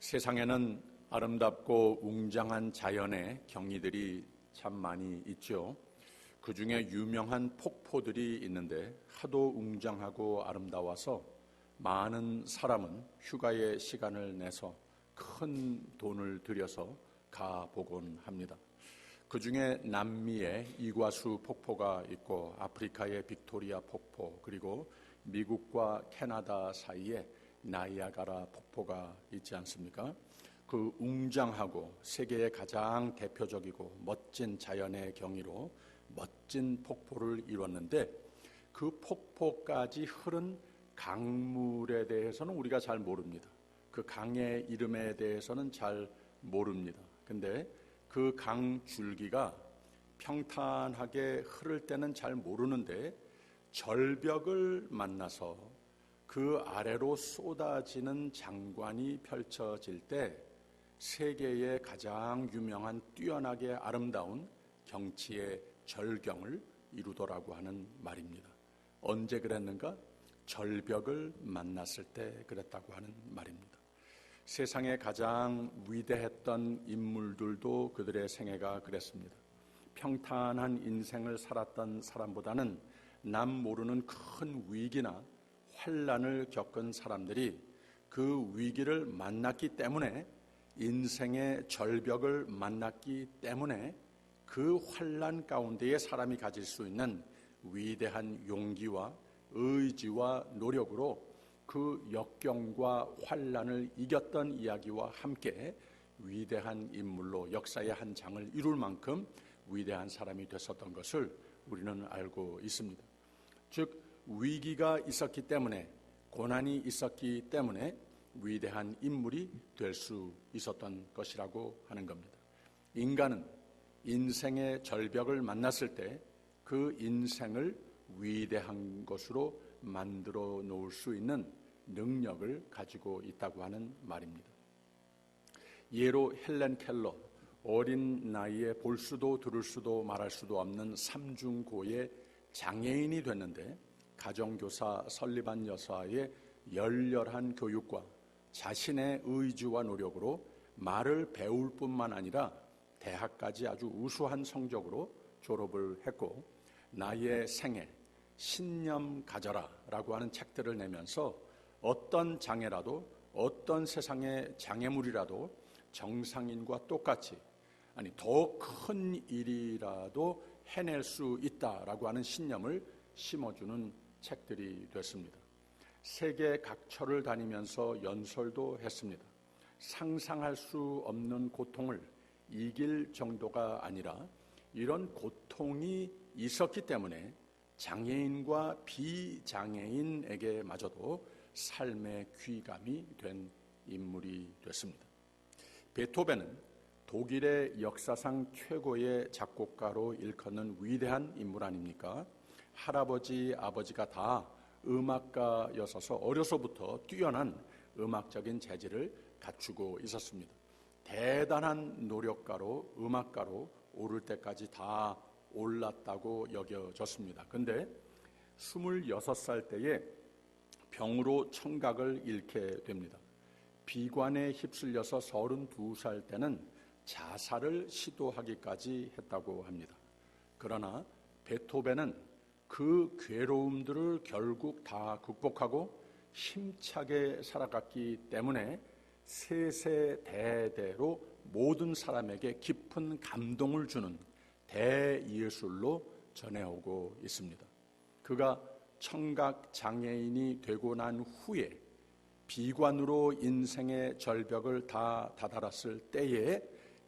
세상에는 아름답고 웅장한 자연의 경이들이 참 많이 있죠. 그 중에 유명한 폭포들이 있는데 하도 웅장하고 아름다워서 많은 사람은 휴가의 시간을 내서 큰 돈을 들여서 가보곤 합니다. 그 중에 남미에 이과수 폭포가 있고 아프리카의 빅토리아 폭포, 그리고 미국과 캐나다 사이에 나이아가라 폭포가 있지 않습니까? 그 웅장하고 세계의 가장 대표적이고 멋진 자연의 경이로 멋진 폭포를 이뤘는데, 그 폭포까지 흐른 강물에 대해서는 우리가 잘 모릅니다. 그 강의 이름에 대해서는 잘 모릅니다. 근데 그 강 줄기가 평탄하게 흐를 때는 잘 모르는데, 절벽을 만나서 그 아래로 쏟아지는 장관이 펼쳐질 때 세계의 가장 유명한 뛰어나게 아름다운 경치의 절경을 이루더라고 하는 말입니다. 언제 그랬는가? 절벽을 만났을 때 그랬다고 하는 말입니다. 세상에 가장 위대했던 인물들도 그들의 생애가 그랬습니다. 평탄한 인생을 살았던 사람보다는 남 모르는 큰 위기나 환난을 겪은 사람들이 그 위기를 만났기 때문에, 인생의 절벽을 만났기 때문에 그 환난 가운데에 사람이 가질 수 있는 위대한 용기와 의지와 노력으로 그 역경과 환난을 이겼던 이야기와 함께 위대한 인물로 역사의 한 장을 이룰 만큼 위대한 사람이 됐었던 것을 우리는 알고 있습니다. 즉, 위기가 있었기 때문에, 고난이 있었기 때문에 위대한 인물이 될 수 있었던 것이라고 하는 겁니다. 인간은 인생의 절벽을 만났을 때 그 인생을 위대한 것으로 만들어 놓을 수 있는 능력을 가지고 있다고 하는 말입니다. 예로 헬렌 켈러, 어린 나이에 볼 수도 들을 수도 말할 수도 없는 삼중고의 장애인이 됐는데, 가정교사 설리반 여사의 열렬한 교육과 자신의 의지와 노력으로 말을 배울 뿐만 아니라 대학까지 아주 우수한 성적으로 졸업을 했고, 나의 생애, 신념 가져라 라고 하는 책들을 내면서 어떤 장애라도, 어떤 세상의 장애물이라도 정상인과 똑같이, 아니 더 큰 일이라도 해낼 수 있다라고 하는 신념을 심어주는 책들이 됐습니다. 세계 각처를 다니면서 연설도 했습니다. 상상할 수 없는 고통을 이길 정도가 아니라 이런 고통이 있었기 때문에 장애인과 비장애인에게 마저도 삶의 귀감이 된 인물이 됐습니다. 베토벤은 독일의 역사상 최고의 작곡가로 일컫는 위대한 인물 아닙니까? 할아버지, 아버지가 다 음악가였어서 어려서부터 뛰어난 음악적인 재질을 갖추고 있었습니다. 대단한 노력가로, 음악가로 오를 때까지 다 올랐다고 여겨졌습니다. 그런데 26살 때에 병으로 청각을 잃게 됩니다. 비관에 휩쓸려서 32살 때는 자살을 시도하기까지 했다고 합니다. 그러나 베토벤은 그 괴로움들을 결국 다 극복하고 힘차게 살아갔기 때문에 세세대대로 모든 사람에게 깊은 감동을 주는 대예술로 전해오고 있습니다. 그가 청각 장애인이 되고 난 후에 비관으로 인생의 절벽을 다 다다랐을 때에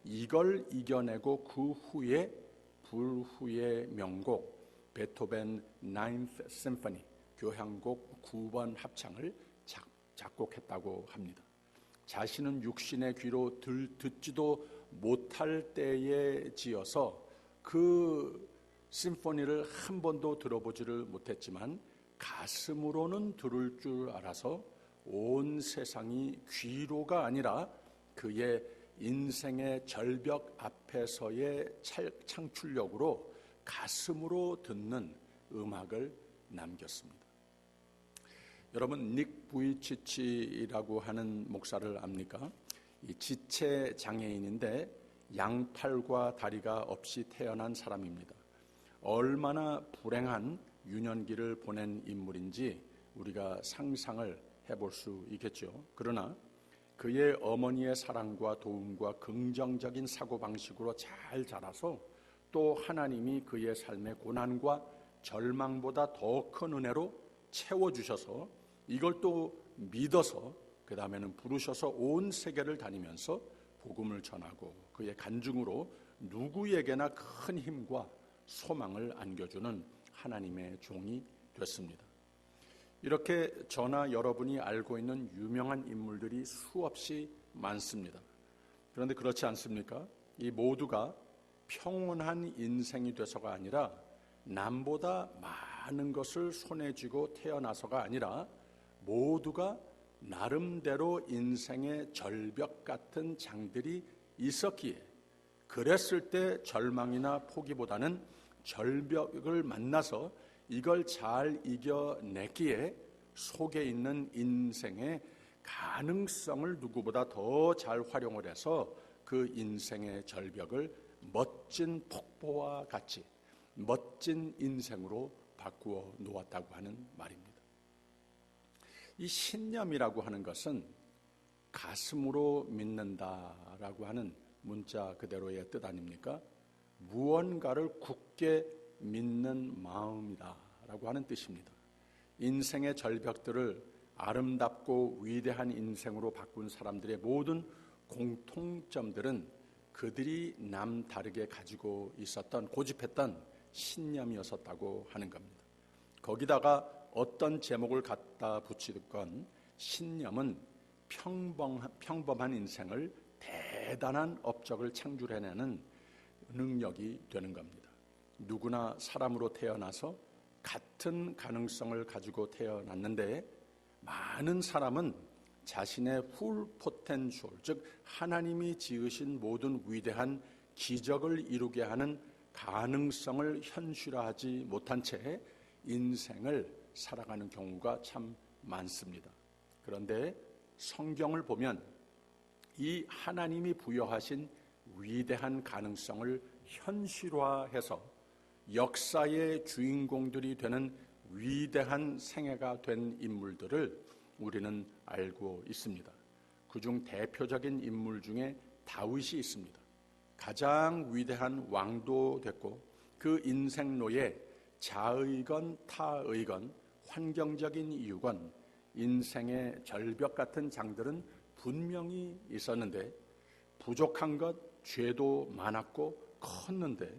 이걸 이겨내고 그 후에 불후의 명곡 베토벤 9th Symphony, 교향곡 9번 합창을 작곡했다고 합니다. 자신은 육신의 귀로 듣지도 못할 때에 지어서 그 심포니를 한 번도 들어보지를 못했지만 가슴으로는 들을 줄 알아서 온 세상이 귀로가 아니라 그의 인생의 절벽 앞에서의 창출력으로 가슴으로 듣는 음악을 남겼습니다. 여러분, 닉 부이치치라고 하는 목사를 압니까? 이 지체 장애인인데 양팔과 다리가 없이 태어난 사람입니다. 얼마나 불행한 유년기를 보낸 인물인지 우리가 상상을 해볼 수 있겠죠. 그러나 그의 어머니의 사랑과 도움과 긍정적인 사고방식으로 잘 자라서 또 하나님이 그의 삶의 고난과 절망보다 더 큰 은혜로 채워주셔서 이걸 또 믿어서 그 다음에는 부르셔서 온 세계를 다니면서 복음을 전하고 그의 간증으로 누구에게나 큰 힘과 소망을 안겨주는 하나님의 종이 됐습니다. 이렇게 저나 여러분이 알고 있는 유명한 인물들이 수없이 많습니다. 그런데 그렇지 않습니까? 이 모두가 평온한 인생이 돼서가 아니라 남보다 많은 것을 손에 쥐고 태어나서가 아니라 모두가 나름대로 인생의 절벽 같은 장들이 있었기에 그랬을 때 절망이나 포기보다는 절벽을 만나서 이걸 잘 이겨냈기에 속에 있는 인생의 가능성을 누구보다 더 잘 활용을 해서 그 인생의 절벽을 멋진 폭포와 같이 멋진 인생으로 바꾸어 놓았다고 하는 말입니다. 이 신념이라고 하는 것은 가슴으로 믿는다라고 하는 문자 그대로의 뜻 아닙니까? 무언가를 굳게 믿는 마음이다라고 하는 뜻입니다. 인생의 절벽들을 아름답고 위대한 인생으로 바꾼 사람들의 모든 공통점들은 그들이 남다르게 가지고 있었던 고집했던 신념이었었다고 하는 겁니다. 거기다가 어떤 제목을 갖다 붙이건 신념은 평범한 인생을 대단한 업적을 창출해내는 능력이 되는 겁니다. 누구나 사람으로 태어나서 같은 가능성을 가지고 태어났는데 많은 사람은 자신의 풀 포텐셜, 즉 하나님이 지으신 모든 위대한 기적을 이루게 하는 가능성을 현실화하지 못한 채 인생을 살아가는 경우가 참 많습니다. 그런데 성경을 보면 이 하나님이 부여하신 위대한 가능성을 현실화해서 역사의 주인공들이 되는 위대한 생애가 된 인물들을 우리는 알고 있습니다. 그중 대표적인 인물 중에 다윗이 있습니다. 가장 위대한 왕도 됐고 그 인생로에 자의건 타의건 환경적인 이유건 인생의 절벽 같은 장들은 분명히 있었는데 부족한 것, 죄도 많았고 컸는데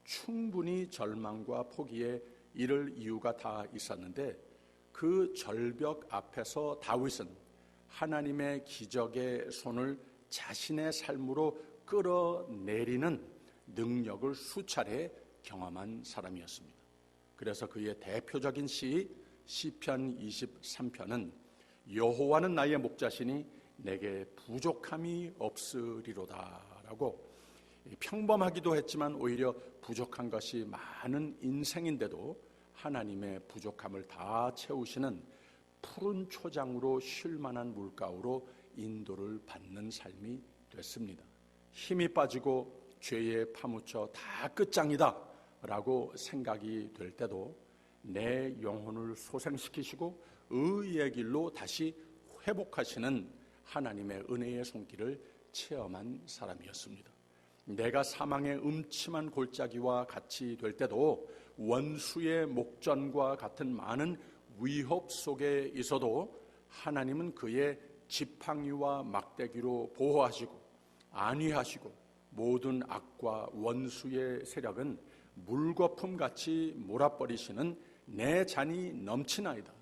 충분히 절망과 포기에 이를 이유가 다 있었는데 그 절벽 앞에서 다윗은 하나님의 기적의 손을 자신의 삶으로 끌어내리는 능력을 수차례 경험한 사람이었습니다. 그래서 그의 대표적인 시 시편 23편은 여호와는 나의 목자시니 내게 부족함이 없으리로다 라고 평범하기도 했지만 오히려 부족한 것이 많은 인생인데도 하나님의 부족함을 다 채우시는 푸른 초장으로 쉴 만한 물가로 인도를 받는 삶이 됐습니다. 힘이 빠지고 죄에 파묻혀 다 끝장이다 라고 생각이 될 때도 내 영혼을 소생시키시고 의의 길로 다시 회복하시는 하나님의 은혜의 손길을 체험한 사람이었습니다. 내가 사망의 음침한 골짜기와 같이 될 때도 원수의 목전과 같은 많은 위협 속에 있어도 하나님은 그의 지팡이와 막대기로 보호하시고 안위하시고 모든 악과 원수의 세력은 물거품같이 몰아버리시는 내 잔이 넘치나이다.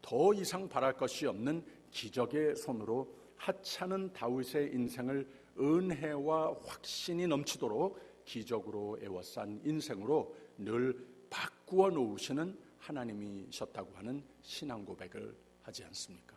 더 이상 바랄 것이 없는 기적의 손으로 하찮은 다윗의 인생을 은혜와 확신이 넘치도록 기적으로 애워싼 인생으로 늘 바꾸어 놓으시는 하나님이셨다고 하는 신앙 고백을 하지 않습니까?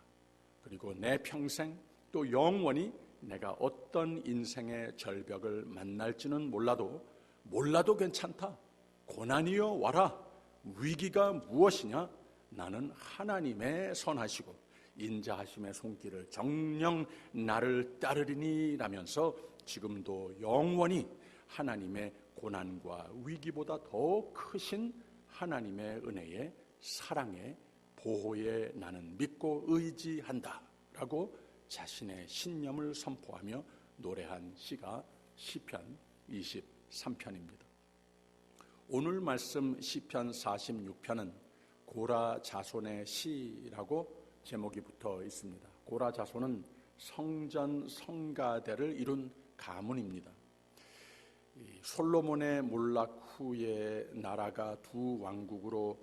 그리고 내 평생 또 영원히 내가 어떤 인생의 절벽을 만날지는 몰라도 괜찮다. 고난이여 와라. 위기가 무엇이냐? 나는 하나님의 선하시고 인자하심의 손길을 정녕 나를 따르리니 라면서 지금도 영원히 하나님의 고난과 위기보다 더 크신 하나님의 은혜에 사랑에 보호에 나는 믿고 의지한다 라고 자신의 신념을 선포하며 노래한 시가 시편 23편입니다. 오늘 말씀 시편 46편은 고라 자손의 시라고 제목이 붙어 있습니다. 고라 자손은 성전 성가대를 이룬 가문입니다. 솔로몬의 몰락 후에 나라가 두 왕국으로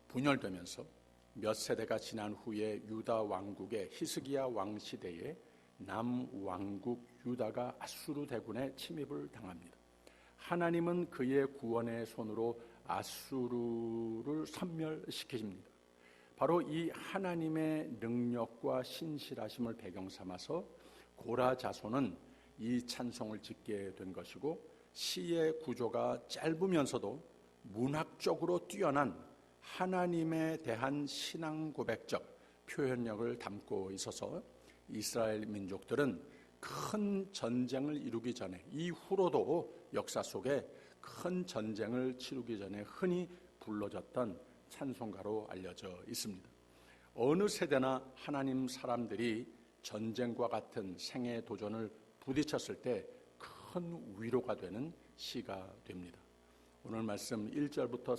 분열되면서 몇 세대가 지난 후에 유다 왕국의 히스기야 왕 시대에 남왕국 유다가 아수르 대군의 침입을 당합니다. 하나님은 그의 구원의 손으로 아수르를 섬멸시키십니다. 바로 이 하나님의 능력과 신실하심을 배경 삼아서 고라 자손은 이 찬송을 짓게 된 것이고, 시의 구조가 짧으면서도 문학적으로 뛰어난 하나님에 대한 신앙 고백적 표현력을 담고 있어서 이스라엘 민족들은 큰 전쟁을 이루기 전에, 이후로도 역사 속에 큰 전쟁을 치르기 전에 흔히 불러졌던 찬송가로 알려져 있습니다. 어느 세대나 하나님 사람들이 전쟁과 같은 생의 도전을 부딪혔을 때 큰 위로가 되는 시가 됩니다. 오늘 말씀 1절부터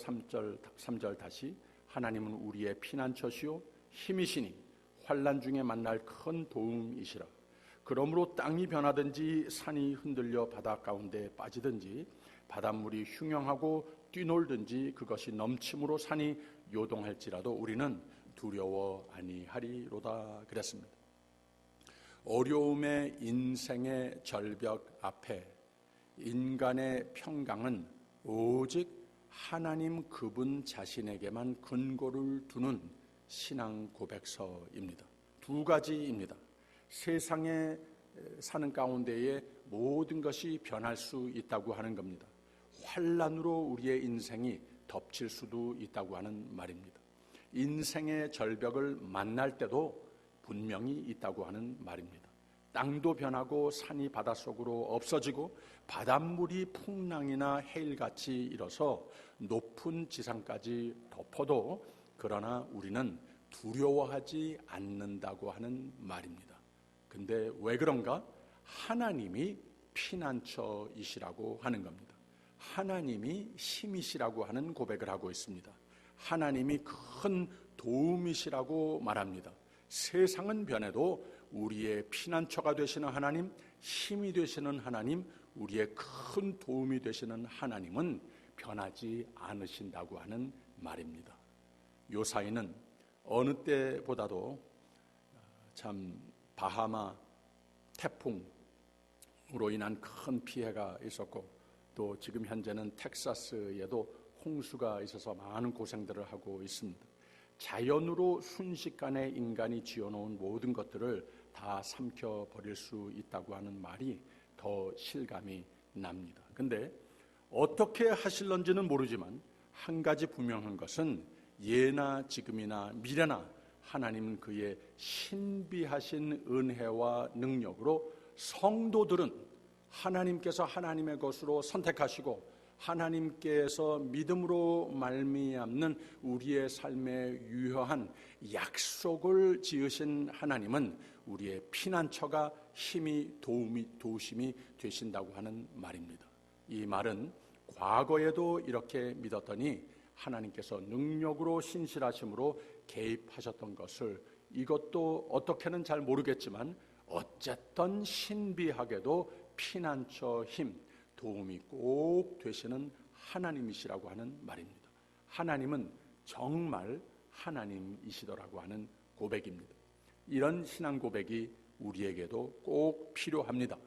3절 다시, 하나님은 우리의 피난처시요 힘이시니 환난 중에 만날 큰 도움이시라. 그러므로 땅이 변하든지 산이 흔들려 바다 가운데 빠지든지 바닷물이 흉영하고 뛰놀든지 그것이 넘침으로 산이 요동할지라도 우리는 두려워 아니하리로다 그랬습니다. 어려움의 인생의 절벽 앞에 인간의 평강은 오직 하나님 그분 자신에게만 근거를 두는 신앙 고백서입니다. 두 가지입니다. 세상에 사는 가운데에 모든 것이 변할 수 있다고 하는 겁니다. 환난으로 우리의 인생이 덮칠 수도 있다고 하는 말입니다. 인생의 절벽을 만날 때도 분명히 있다고 하는 말입니다. 땅도 변하고 산이 바닷속으로 없어지고 바닷물이 풍랑이나 해일같이 일어서 높은 지상까지 덮어도 그러나 우리는 두려워하지 않는다고 하는 말입니다. 근데 왜 그런가? 하나님이 피난처이시라고 하는 겁니다. 하나님이 힘이시라고 하는 고백을 하고 있습니다. 하나님이 큰 도움이시라고 말합니다. 세상은 변해도 우리의 피난처가 되시는 하나님, 힘이 되시는 하나님, 우리의 큰 도움이 되시는 하나님은 변하지 않으신다고 하는 말입니다. 요사이는 어느 때보다도 참 바하마 태풍으로 인한 큰 피해가 있었고, 또 지금 현재는 텍사스에도 홍수가 있어서 많은 고생들을 하고 있습니다. 자연으로 순식간에 인간이 지어놓은 모든 것들을 다 삼켜버릴 수 있다고 하는 말이 더 실감이 납니다. 근데 어떻게 하실런지는 모르지만 한 가지 분명한 것은 예나 지금이나 미래나 하나님은 그의 신비하신 은혜와 능력으로 성도들은 하나님께서 하나님의 것으로 선택하시고 하나님께서 믿음으로 말미암는 우리의 삶에 유효한 약속을 지으신 하나님은 우리의 피난처가 힘이 도우심이 되신다고 하는 말입니다. 이 말은 과거에도 이렇게 믿었더니 하나님께서 능력으로 신실하심으로 개입하셨던 것을, 이것도 어떻게는 잘 모르겠지만 어쨌든 신비하게도 피난처 힘, 도움이 꼭 되시는 하나님이시라고 하는 말입니다. 하나님은 정말 하나님이시더라고 하는 고백입니다. 이런 신앙 고백이 우리에게도 꼭 필요합니다.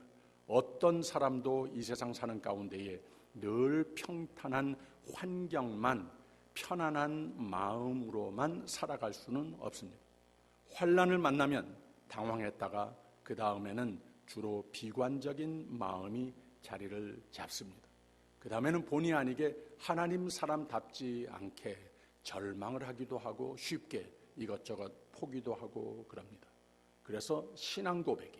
어떤 사람도 이 세상 사는 가운데에 늘 평탄한 환경만, 편안한 마음으로만 살아갈 수는 없습니다. 환난을 만나면 당황했다가 그 다음에는 주로 비관적인 마음이 자리를 잡습니다. 그 다음에는 본의 아니게 하나님 사람답지 않게 절망을 하기도 하고 쉽게 이것저것 포기도 하고 그럽니다. 그래서 신앙 고백이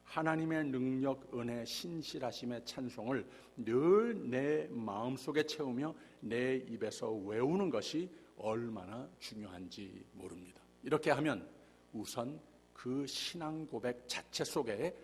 하나님의 능력, 은혜, 신실하심의 찬송을 늘 내 마음속에 채우며 내 입에서 외우는 것이 얼마나 중요한지 모릅니다. 이렇게 하면 우선 그 신앙 고백 자체 속에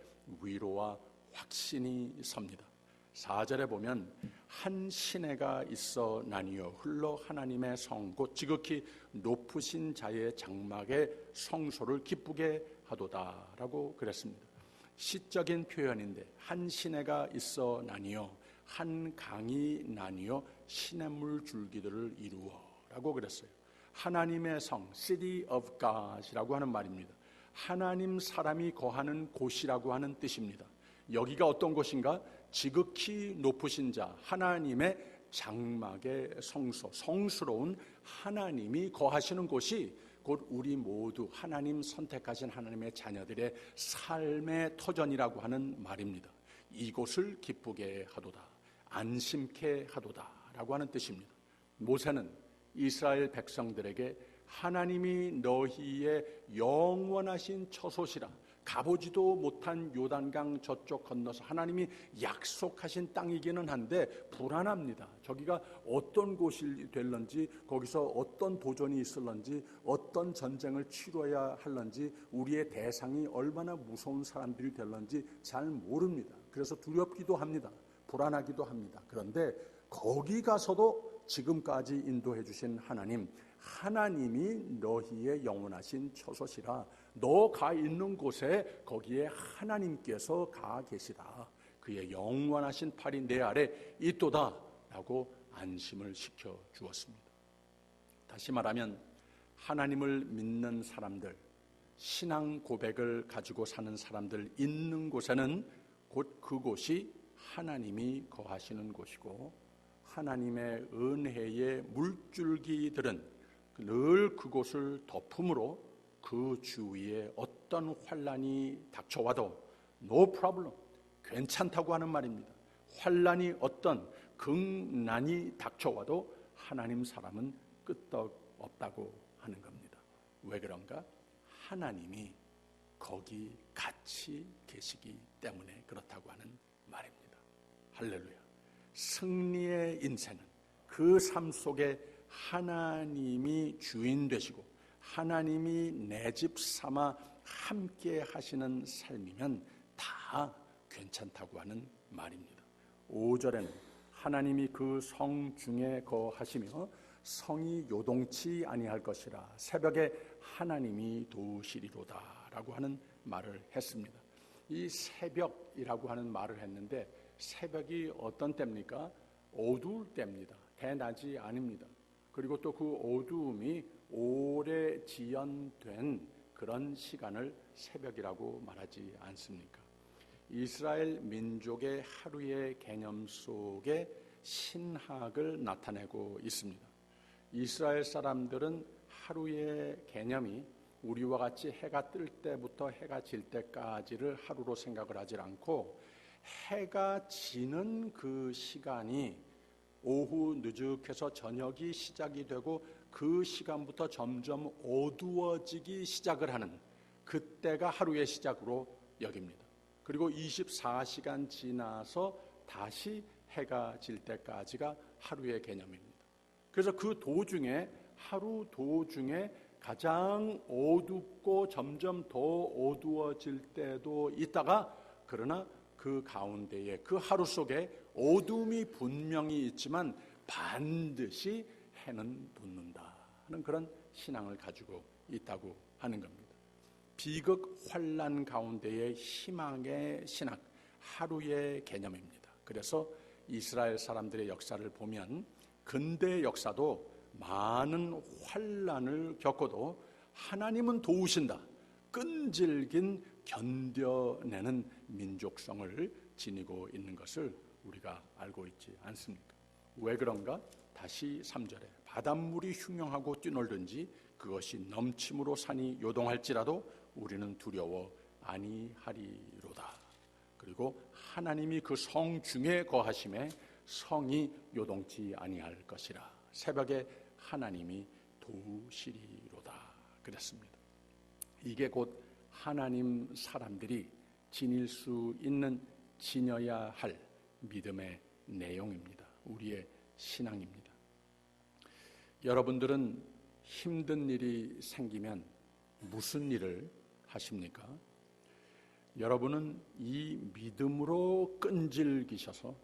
위로와 확신이 섭니다. 4절에 보면 한 시내가 있어 나뉘어 흘러 하나님의 성 곧 지극히 높으신 자의 장막의 성소를 기쁘게 하도다라고 그랬습니다. 시적인 표현인데 한 시내가 있어 나뉘어 한 강이 나뉘어 시냇물 줄기들을 이루어라고 그랬어요. 하나님의 성, City of God이라고 하는 말입니다. 하나님 사람이 거하는 곳이라고 하는 뜻입니다. 여기가 어떤 곳인가? 지극히 높으신 자, 하나님의 장막의 성소, 성스러운 하나님이 거하시는 곳이 곧 우리 모두 하나님 선택하신 하나님의 자녀들의 삶의 터전이라고 하는 말입니다. 이곳을 기쁘게 하도다, 안심케 하도다 라고 하는 뜻입니다. 모세는 이스라엘 백성들에게 하나님이 너희의 영원하신 처소시라, 가보지도 못한 요단강 저쪽 건너서 하나님이 약속하신 땅이기는 한데 불안합니다. 저기가 어떤 곳이 될런지, 거기서 어떤 도전이 있을런지, 어떤 전쟁을 치러야 할런지, 우리의 대상이 얼마나 무서운 사람들이 될런지 잘 모릅니다. 그래서 두렵기도 합니다. 불안하기도 합니다. 그런데 거기 가서도 지금까지 인도해 주신 하나님이 너희의 영원하신 처소시라, 너 가 있는 곳에 거기에 하나님께서 가 계시다, 그의 영원하신 팔이 내 아래 있도다 라고 안심을 시켜 주었습니다. 다시 말하면 하나님을 믿는 사람들, 신앙 고백을 가지고 사는 사람들 있는 곳에는 곧 그곳이 하나님이 거하시는 곳이고, 하나님의 은혜의 물줄기들은 늘 그곳을 덮음으로 그 주위에 어떤 환난이 닥쳐와도 no problem, 괜찮다고 하는 말입니다. 환난이 어떤 극난이 닥쳐와도 하나님 사람은 끄떡 없다고 하는 겁니다. 왜 그런가? 하나님이 거기 같이 계시기 때문에 그렇다고 하는 말입니다. 할렐루야. 승리의 인생은 그 삶 속에 하나님이 주인 되시고 하나님이 내 집 삼아 함께 하시는 삶이면 다 괜찮다고 하는 말입니다. 5절에는 하나님이 그 성 중에 거하시며 성이 요동치 아니할 것이라, 새벽에 하나님이 도우시리로다 라고 하는 말을 했습니다. 이 새벽이라고 하는 말을 했는데, 새벽이 어떤 때입니까? 어두울 때입니다. 대낮이 아닙니다. 그리고 또 그 어두움이 오래 지연된 그런 시간을 새벽이라고 말하지 않습니까? 이스라엘 민족의 하루의 개념 속에 신학을 나타내고 있습니다. 이스라엘 사람들은 하루의 개념이 우리와 같이 해가 뜰 때부터 해가 질 때까지를 하루로 생각을 하지 않고, 해가 지는 그 시간이 오후 늦ық해서 저녁이 시작이 되고 그 시간부터 점점 어두워지기 시작을 하는 그때가 하루의 시작으로 여깁니다. 그리고 24시간 지나서 다시 해가 질 때까지가 하루의 개념입니다. 그래서 그 도중에, 하루 도중에 가장 어둡고 점점 더 어두워질 때도 있다가, 그러나 그 가운데에 그 하루 속에 어둠이 분명히 있지만 반드시 해는 돋는다 하는 그런 신앙을 가지고 있다고 하는 겁니다. 비극 환난 가운데의 희망의 신앙, 하루의 개념입니다. 그래서 이스라엘 사람들의 역사를 보면 근대 역사도 많은 환난을 겪어도 하나님은 도우신다, 끈질긴 견뎌내는 민족성을 지니고 있는 것을 우리가 알고 있지 않습니까? 왜 그런가? 다시 3절에 바닷물이 흉용하고 뛰놀든지 그것이 넘침으로 산이 요동할지라도 우리는 두려워 아니하리로다. 그리고 하나님이 그 성 중에 거하심에 성이 요동치 아니할 것이라, 새벽에 하나님이 도우시리로다 그랬습니다. 이게 곧 하나님 사람들이 지닐 수 있는 지녀야 할 믿음의 내용입니다. 우리의 신앙입니다. 여러분들은 힘든 일이 생기면 무슨 일을 하십니까? 여러분은 이 믿음으로 끈질기셔서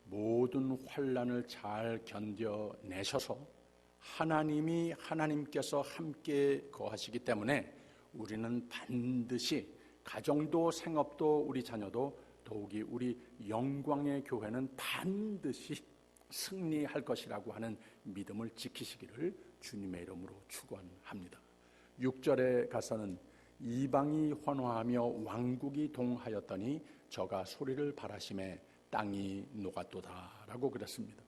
모든 환난을 잘 견뎌내셔서 하나님께서 함께 거하시기 때문에 우리는 반드시 가정도 생업도 우리 자녀도 더욱이 우리 영광의 교회는 반드시 승리할 것이라고 하는 믿음을 지키시기를 주님의 이름으로 축원합니다. 6절에 가서는 이방이 환호하며 왕국이 동하였더니 저가 소리를 바라심에 땅이 녹았도다라고 그랬습니다.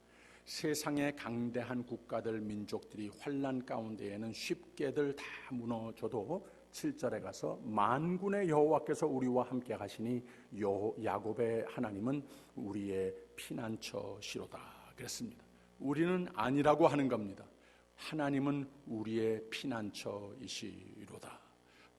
세상의 강대한 국가들 민족들이 환난 가운데에는 쉽게들 다 무너져도 7절에 가서 만군의 여호와께서 우리와 함께 하시니 야곱의 하나님은 우리의 피난처시로다 그랬습니다. 우리는 아니라고 하는 겁니다. 하나님은 우리의 피난처이시로다.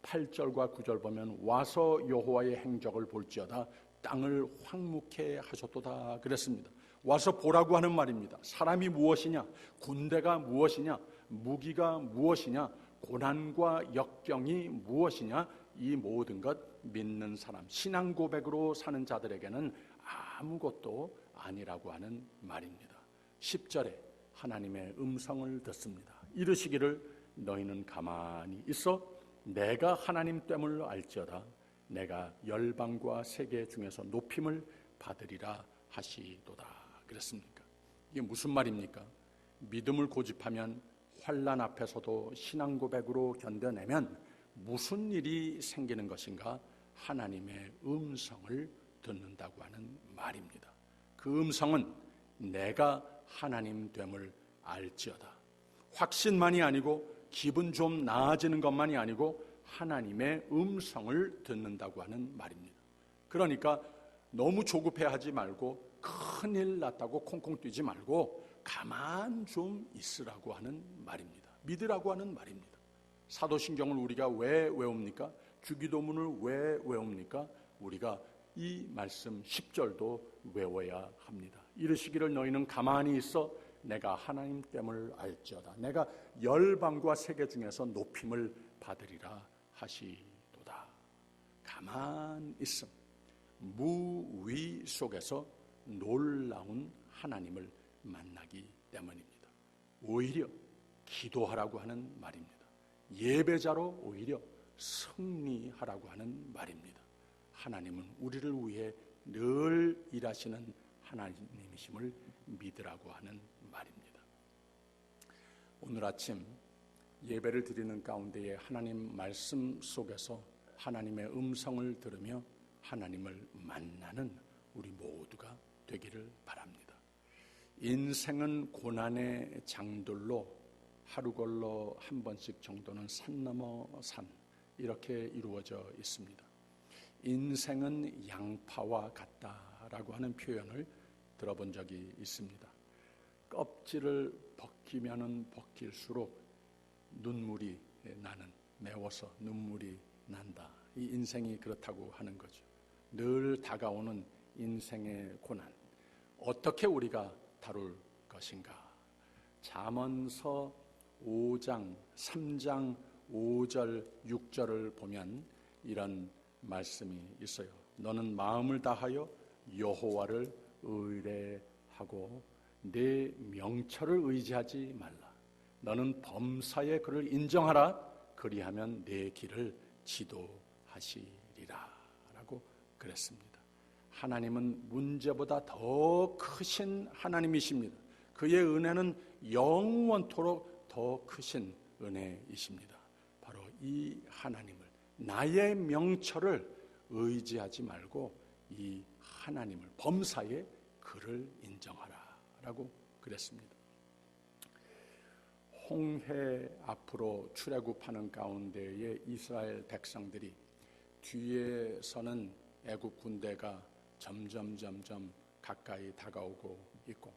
8절과 9절 보면 와서 여호와의 행적을 볼지어다 땅을 황무케 하셨도다 그랬습니다. 와서 보라고 하는 말입니다. 사람이 무엇이냐, 군대가 무엇이냐, 무기가 무엇이냐, 고난과 역경이 무엇이냐, 이 모든 것 믿는 사람, 신앙 고백으로 사는 자들에게는 아무것도 아니라고 하는 말입니다. 10절에 하나님의 음성을 듣습니다. 이르시기를 너희는 가만히 있어 내가 하나님 됨을 알지어다 내가 열방과 세계 중에서 높임을 받으리라 하시도다 그랬습니까? 이게 무슨 말입니까? 믿음을 고집하면 환난 앞에서도 신앙 고백으로 견뎌내면 무슨 일이 생기는 것인가? 하나님의 음성을 듣는다고 하는 말입니다. 그 음성은 내가 하나님 됨을 알지어다. 확신만이 아니고 기분 좀 나아지는 것만이 아니고 하나님의 음성을 듣는다고 하는 말입니다. 그러니까 너무 조급해하지 말고 큰일 났다고 콩콩 뛰지 말고 가만 좀 있으라고 하는 말입니다. 믿으라고 하는 말입니다. 사도신경을 우리가 왜 외웁니까? 주기도문을 왜 외웁니까? 우리가 이 말씀 10절도 외워야 합니다. 이르시기를 너희는 가만히 있어 내가 하나님 됨을 알지어다 내가 열방과 세계 중에서 높임을 받으리라 하시도다. 가만 있음, 무위 속에서 놀라운 하나님을 만나기 때문입니다. 오히려 기도하라고 하는 말입니다. 예배자로 오히려 승리하라고 하는 말입니다. 하나님은 우리를 위해 늘 일하시는 하나님이심을 믿으라고 하는 말입니다. 오늘 아침 예배를 드리는 가운데에 하나님 말씀 속에서 하나님의 음성을 들으며 하나님을 만나는 우리 모두가 되기를 바랍니다. 인생은 고난의 장들로 하루 걸러 한 번씩 정도는 산 넘어 산 이렇게 이루어져 있습니다. 인생은 양파와 같다라고 하는 표현을 들어본 적이 있습니다. 껍질을 벗기면은 벗길수록 눈물이 나는, 매워서 눈물이 난다. 이 인생이 그렇다고 하는 거죠. 늘 다가오는 인생의 고난, 어떻게 우리가 다룰 것인가? 잠언서 5장, 3장 5절, 6절을 보면 이런 말씀이 있어요. 너는 마음을 다하여 여호와를 의뢰하고 내 명철을 의지하지 말라. 너는 범사에 그를 인정하라. 그리하면 내 길을 지도하시리라 라고 그랬습니다. 하나님은 문제보다 더 크신 하나님이십니다. 그의 은혜는 영원토록 더 크신 은혜이십니다. 바로 이 하나님을, 나의 명철을 의지하지 말고 이 하나님을, 범사에 그를 인정하라 라고 그랬습니다. 홍해 앞으로 출애굽하는 가운데에 이스라엘 백성들이 뒤에서는 애굽 군대가 점점 가까이 다가오고 있고,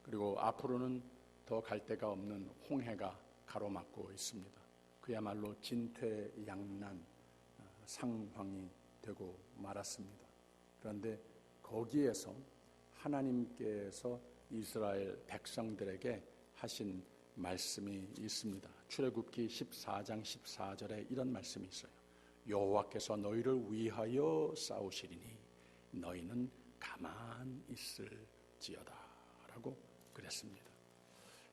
그리고 앞으로는 더 갈 데가 없는 홍해가 가로막고 있습니다. 그야말로 진퇴양난 상황이 되고 말았습니다. 그런데 거기에서 하나님께서 이스라엘 백성들에게 하신 말씀이 있습니다. 출애굽기 14장 14절에 이런 말씀이 있어요. 여호와께서 너희를 위하여 싸우시리니 너희는 가만 있을지어다 라고 그랬습니다.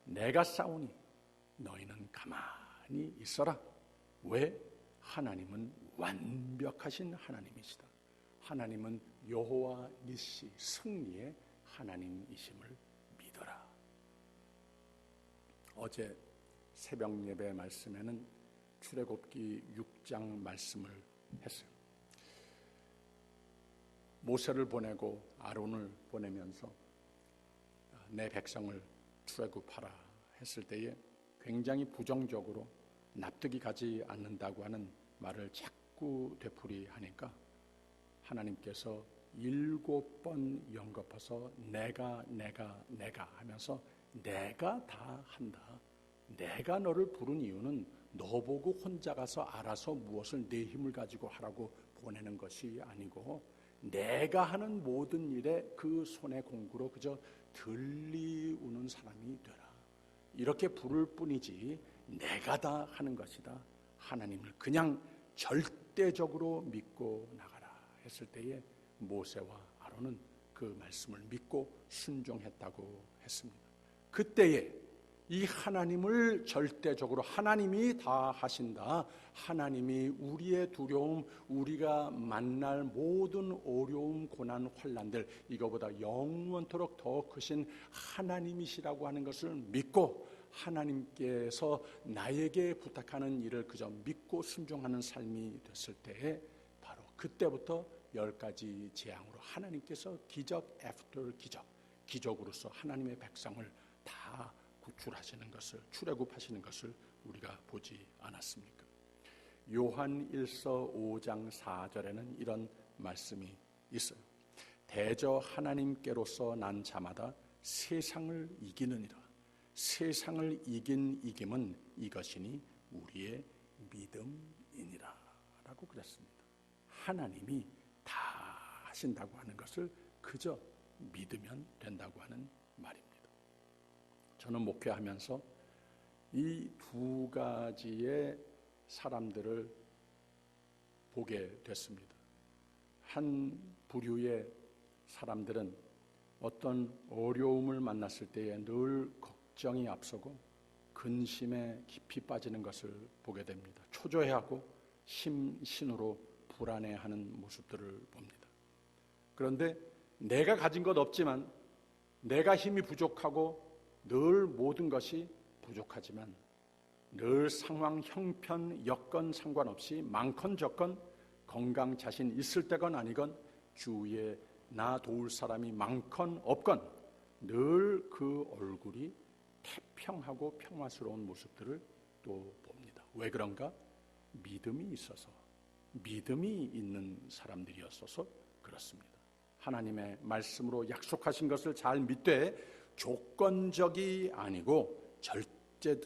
내가 싸우니 너희는 가만히 있어라. 왜? 하나님은 완벽하신 하나님이시다. 하나님은 여호와 니시, 승리의 하나님이심을 믿어라. 어제 새벽 예배 말씀에는 출애굽기 6장 말씀을 했어요. 모세를 보내고 아론을 보내면서 내 백성을 출애굽하라 했을 때에 굉장히 부정적으로 납득이 가지 않는다고 하는 말을 자꾸 되풀이하니까 하나님께서 7번 연거푸서 내가 하면서 내가 다 한다. 내가 너를 부른 이유는 너 보고 혼자 가서 알아서 무엇을 내 힘을 가지고 하라고 보내는 것이 아니고 내가 하는 모든 일에 그 손의 공구로 그저 들리우는 사람이 되라. 이렇게 부를 뿐이지 내가 다 하는 것이다. 하나님을 그냥 절대적으로 믿고 나가라 했을 때에 모세와 아론은 그 말씀을 믿고 순종했다고 했습니다. 그때에 이 하나님을 절대적으로 하나님이 다 하신다. 하나님이 우리의 두려움, 우리가 만날 모든 어려움, 고난, 환난들 이거보다 영원토록 더 크신 하나님이시라고 하는 것을 믿고 하나님께서 나에게 부탁하는 일을 그저 믿고 순종하는 삶이 됐을 때에 바로 그때부터 10가지 재앙으로 하나님께서 기적 애프터 기적, 기적으로서 하나님의 백성을 다 구출하시는 것을, 출애굽하시는 것을 우리가 보지 않았습니까? 요한 1서 5장 4절에는 이런 말씀이 있어요. 대저 하나님께로서 난 자마다 세상을 이기느니라. 세상을 이긴 이김은 이것이니 우리의 믿음이니라 라고 그랬습니다. 하나님이 다 하신다고 하는 것을 그저 믿으면 된다고 하는 말입니다. 저는 목회하면서 이 2가지의 사람들을 보게 됐습니다. 한 부류의 사람들은 어떤 어려움을 만났을 때에 늘 걱정이 앞서고 근심에 깊이 빠지는 것을 보게 됩니다. 초조해하고 심신으로 불안해하는 모습들을 봅니다. 그런데 내가 가진 것 없지만 내가 힘이 부족하고 늘 모든 것이 부족하지만 늘 상황, 형편, 여건 상관없이 많건 적건 건강 자신 있을 때건 아니건 주위에 나 도울 사람이 많건 없건 늘 그 얼굴이 태평하고 평화스러운 모습들을 또 봅니다. 왜 그런가? 믿음이 있어서, 믿음이 있는 사람들이었어서 그렇습니다. 하나님의 말씀으로 약속하신 것을 잘 믿되 조건적이 아니고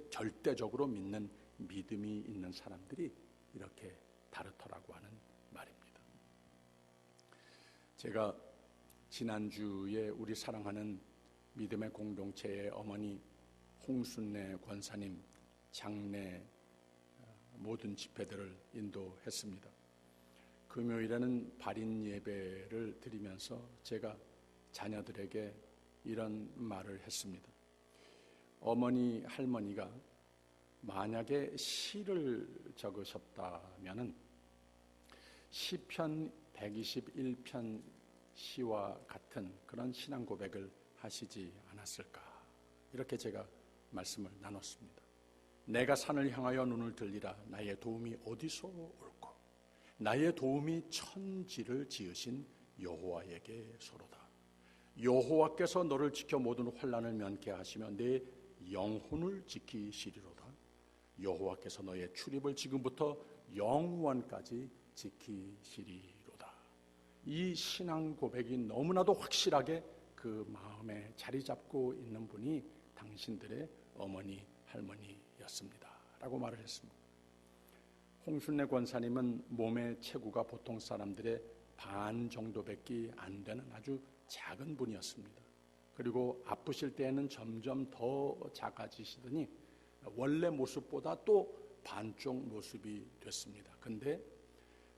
절대적으로 믿는 믿음이 있는 사람들이 이렇게 다르더라고 하는 말입니다. 제가 지난주에 우리 사랑하는 믿음의 공동체의 어머니 홍순례 권사님 장례 모든 집회들을 인도했습니다. 금요일에는 발인 예배를 드리면서 제가 자녀들에게 이런 말을 했습니다. 어머니, 할머니가 만약에 시를 적으셨다면은 시편 121편 시와 같은 그런 신앙 고백을 하시지 않았을까? 이렇게 제가 말씀을 나눴습니다. 내가 산을 향하여 눈을 들리라. 나의 도움이 어디서 올꼬? 나의 도움이 천지를 지으신 여호와에게서로다. 여호와께서 너를 지켜 모든 환난을 면케 하시며 내 영혼을 지키시리로다. 여호와께서 너의 출입을 지금부터 영원까지 지키시리로다. 이 신앙 고백이 너무나도 확실하게 그 마음에 자리 잡고 있는 분이 당신들의 어머니, 할머니였습니다 라고 말을 했습니다. 홍순례 권사님은 몸의 체구가 보통 사람들의 반 정도밖에 안 되는 아주 작은 분이었습니다. 그리고 아프실 때에는 점점 더 작아지시더니 원래 모습보다 또 반쪽 모습이 됐습니다. 근데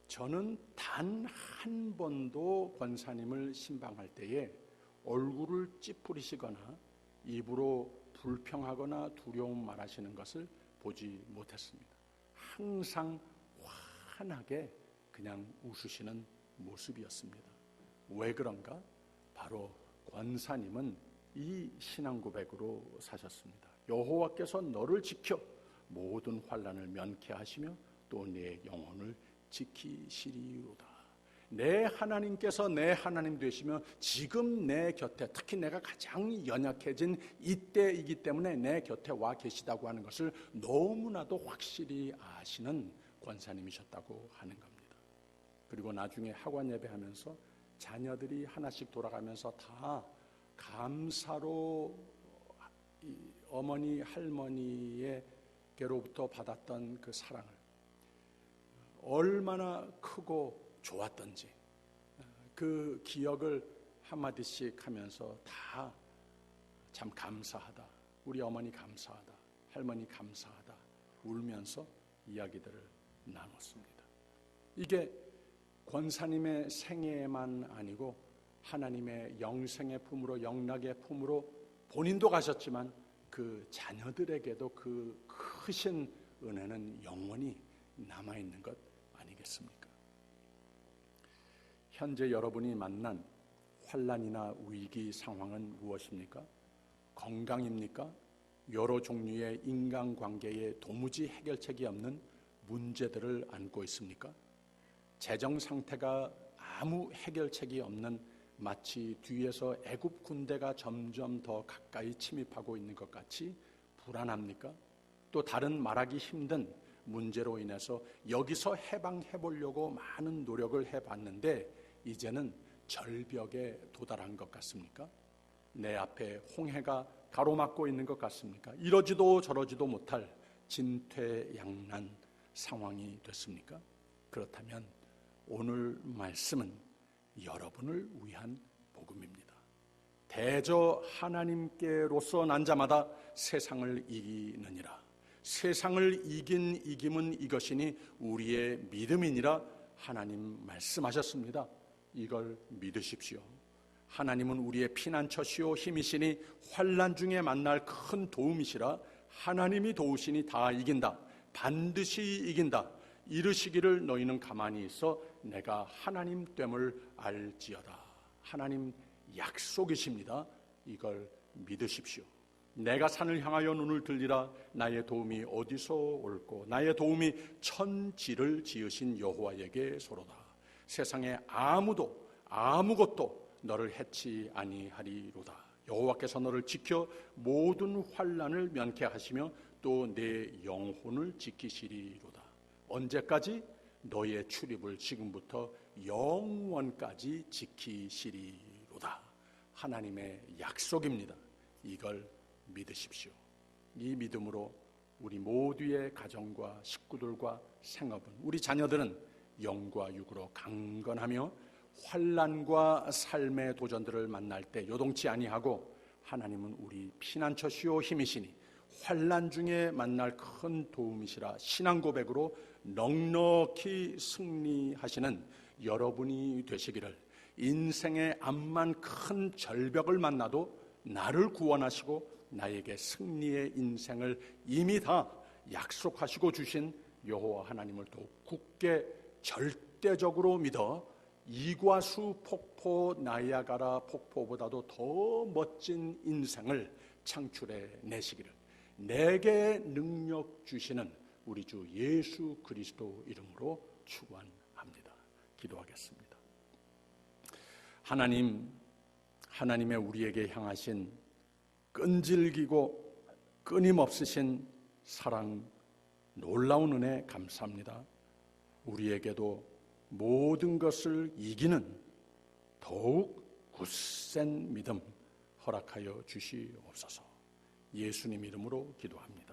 저는 단 한 번도 권사님을 신방할 때에 얼굴을 찌푸리시거나 입으로 불평하거나 두려움 말하시는 것을 보지 못했습니다. 항상 환하게 그냥 웃으시는 모습이었습니다. 왜 그런가? 바로 권사님은 이 신앙 고백으로 사셨습니다. 여호와께서 너를 지켜 모든 환난을 면케하시며 또 내 영혼을 지키시리로다. 내 하나님께서 내 하나님 되시며 지금 내 곁에, 특히 내가 가장 연약해진 이때이기 때문에 내 곁에 와 계시다고 하는 것을 너무나도 확실히 아시는 권사님이셨다고 하는 겁니다. 그리고 나중에 학원 예배하면서 자녀들이 하나씩 돌아가면서 다 감사로 어머니 할머니에게로부터 받았던 그 사랑을 얼마나 크고 좋았던지 그 기억을 한마디씩 하면서 다 참 감사하다, 우리 어머니 감사하다, 할머니 감사하다 울면서 이야기들을 나눴습니다. 이게 권사님의 생애만 아니고 하나님의 영생의 품으로, 영락의 품으로 본인도 가셨지만 그 자녀들에게도 그 크신 은혜는 영원히 남아있는 것 아니겠습니까? 현재 여러분이 만난 환난이나 위기 상황은 무엇입니까? 건강입니까? 여러 종류의 인간관계에 도무지 해결책이 없는 문제들을 안고 있습니까? 재정 상태가 아무 해결책이 없는, 마치 뒤에서 애굽 군대가 점점 더 가까이 침입하고 있는 것 같이 불안합니까? 또 다른 말하기 힘든 문제로 인해서 여기서 해방해 보려고 많은 노력을 해봤는데 이제는 절벽에 도달한 것 같습니까? 내 앞에 홍해가 가로막고 있는 것 같습니까? 이러지도 저러지도 못할 진퇴양난 상황이 됐습니까? 그렇다면 오늘 말씀은 여러분을 위한 복음입니다. 대저 하나님께로서 난 자마다 세상을 이기느니라. 세상을 이긴 이김은 이것이니 우리의 믿음이니라 하나님 말씀하셨습니다. 이걸 믿으십시오. 하나님은 우리의 피난처시오 힘이시니 환난 중에 만날 큰 도움이시라. 하나님이 도우시니 다 이긴다. 반드시 이긴다. 이르시기를 너희는 가만히 있어 내가 하나님 됨을 알지어다. 하나님 약속이십니다. 이걸 믿으십시오. 내가 산을 향하여 눈을 들리라. 나의 도움이 어디서 올꼬? 나의 도움이 천지를 지으신 여호와에게 소로다. 세상에 아무것도 너를 해치 아니하리로다. 여호와께서 너를 지켜 모든 환난을 면케하시며 또 내 영혼을 지키시리로다. 언제까지? 너의 출입을 지금부터 영원까지 지키시리로다. 하나님의 약속입니다. 이걸 믿으십시오. 이 믿음으로 우리 모두의 가정과 식구들과 생업은, 우리 자녀들은 영과 육으로 강건하며 환난과 삶의 도전들을 만날 때 요동치 아니하고, 하나님은 우리 피난처시오 힘이시니 환난 중에 만날 큰 도움이시라 신앙 고백으로 넉넉히 승리하시는 여러분이 되시기를, 인생의 암만 큰 절벽을 만나도 나를 구원하시고 나에게 승리의 인생을 이미 다 약속하시고 주신 여호와 하나님을 더욱 굳게 절대적으로 믿어 이과수 폭포, 나이아가라 폭포보다도 더 멋진 인생을 창출해 내시기를 내게 능력 주시는 우리 주 예수 그리스도 이름으로 축원합니다. 기도하겠습니다. 하나님의 우리에게 향하신 끈질기고 끊임없으신 사랑, 놀라운 은혜 감사합니다. 우리에게도 모든 것을 이기는 더욱 굳센 믿음 허락하여 주시옵소서. 예수님 이름으로 기도합니다.